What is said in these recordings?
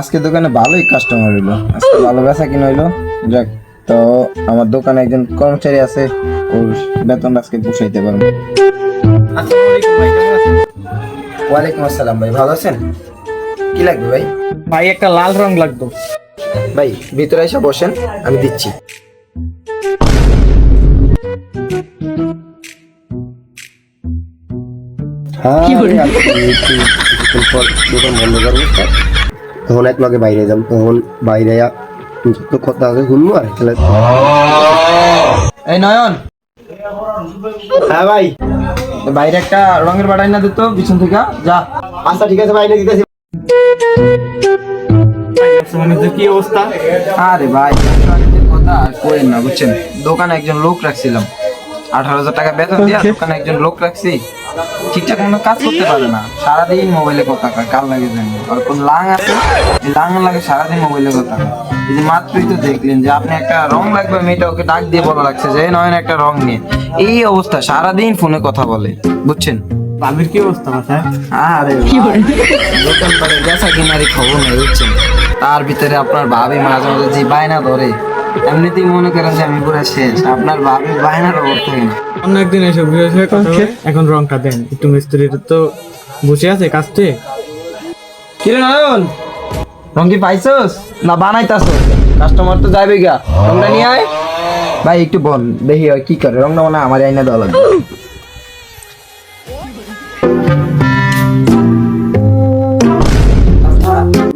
আজকে দোকানে ভালোই কাস্টমার হইলো, আজকে ভালো বেচা কিনা হইলো। যাক, তো আমার দোকানে একজন কর্মচারী আছে, ওর বেতন আজকে পোষাইতে পারবো। ওয়ালাইকুম আসসালাম ভাই, ভালো আছেন? কি লাগবে ভাই? ভাই একটা লাল রং লাগতো। ভাই ভিতরে এসে বসেন, আমি দিচ্ছি। দোকান বন্ধ করবো, তখন এক লগে বাইরে যাম, তখন বাইরে তো কথা আছে শুনবো আর খেলে। এই নয়ন, হ্যাঁ ভাই, বাইরে একটা রঙের বাড়াই না দিত পিছন থেকে, যা। আচ্ছা ঠিক আছে ভাই, দিতেছি। মানে কি অবস্থা? আরে ভাই কথা আর কইেন না, বুঝছেন, দোকানে একজন লোক রাখছিলাম, 18,000 টাকা বেতন দিয়া দোকানে একজন লোক রাখছি, ঠিকঠাক কোনো কাজ করতে পারে না, সারাদিন মোবাইলে কথা কয়, কাল লাগে জানি। আর কোন লাং আছে, এই লাং লাগে সারাদিন মোবাইলে কথা কয়। এই যে মাত্রই তো দেখলেন যে আপনি একটা রং লাগবে, মেয়েটা ওকে ডাক দিয়ে বলা লাগছে যে নয়ন একটা রং নিয়ে। এই অবস্থা, সারাদিন ফোনে কথা বলে, বুঝছেন। ভাবির কি অবস্থা মাথায়? আরে দোকান পারে বেচা কিনারি খবর নেই, বুঝছেন। তার ভিতরে আপনার ভাবি মাঝে মাঝে যে বায়না ধরে, এমনিতেই মনে করেন যে আমি পুরো শেষ, আপনার ভাবি বায়নার অভাব থাকে না। অন্য একদিন এসে বুঝে কথা বলে, এখন রংটা দেন একটু। মিস্ত্রিটা তো বসে আছে কাজতে। কিরে নয়ন, রং কি পাইছস না বানাইতাছস? কাস্টমার তো যাবে গা, রংটা নিয়ে আয়। ভাই একটু বল দেখি হয় কি করে, রংটা মানে আমার আইনা দেওয়া লাগবে।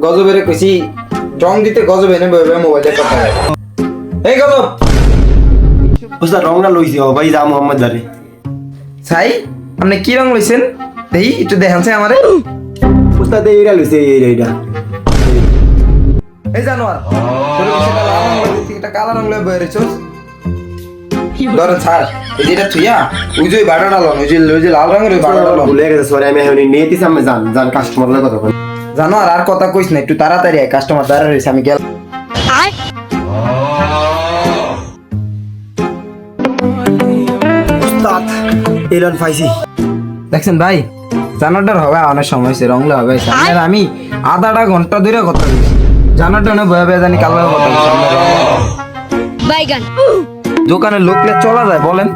গজবেরে কইছি রং দিতে, গজব এনে বইবে মোবাইলে কথা হয়। এই গজব, ওস্তাদ রংটা লইছি, ও ভাই যা মোহাম্মদ দারে। ছাই আপনি কি রং লইছেন দেখি, একটু দেখান ছাই আমারে। ওস্তাদ এইটা লইছে, এইটা। এই জানোয়ার, তোর বিষয়টা লাল রং লাগে, তুই একটা কালো রং লয়ে বইরে রেছস। ধর ছাড়, এই যেটা থুইয়া ওই যে বাটাটা লন, ওই যে লাল রঙের ওই বাটাটা লন। ভুলে গেছে, সরি, আমি এখন নিয়েছি, আমি জান কাস্টমার লাগে কথা বল। জানোয়ার আর কথা কইস না, একটু তাড়াতাড়ি আয়, কাস্টমার দাঁড়া রইছে, আমি গেলাম। ওস্তাদ এলন পাইছি। দেখছেন ভাই, জানোয়ারটার হবে অনেক সময় হয়েছে, রংলে হবে আর আমি আধাটা ঘন্টা ধরে কথা বলছি, জানোয়ারটা অনেক ভয় ভয় জানি কালো কথা বলছি। বাইগান দোকানে লোকলে চলা যায় বলেন?